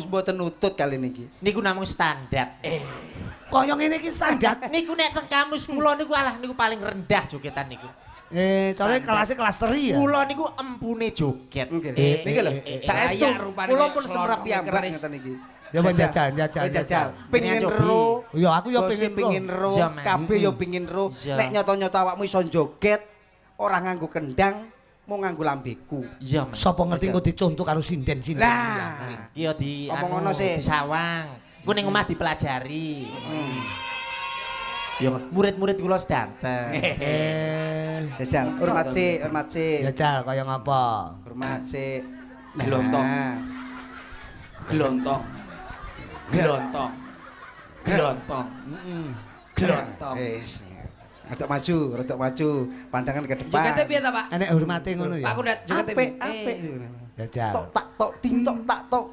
Wis mboten nutut kali niki. Niku namung standar. Kaya ngene iki standar. Niku nek teng kamus kula niku alah niku paling rendah jogetan niku. Soalnya kelasnya kelas teri ya. Kula niku empune joget. Niki lho, saestu kula pun semrap piyambak ngeten iki. Ya mau jajal. Pengin ro. Ya aku ya pengin ro. Kabeh ya pengin ro. Nek nyoto-nyoto awakmu iso joget ora nganggo kendang, mau nganggo lambeku. Iya, Mas. Sapa ngerti engko dicontoh karo sinden-sinden. Lah, iya di omong ngono sih. Disawang. Ku ning omah dipelajari. Ya murid-murid kula sedanten. Jajal, hormat sih. Jajal kaya ngapa? Hormat sih. Gelontong. Gelontong. Wis. Rodok maju, pandangan ke depan. Jogete piye ta, Pak? Enek hormate ngono ya. Pak Kundat jogete Apik, piye? apik. Jajal. Tok tak tok ding tok tak tok.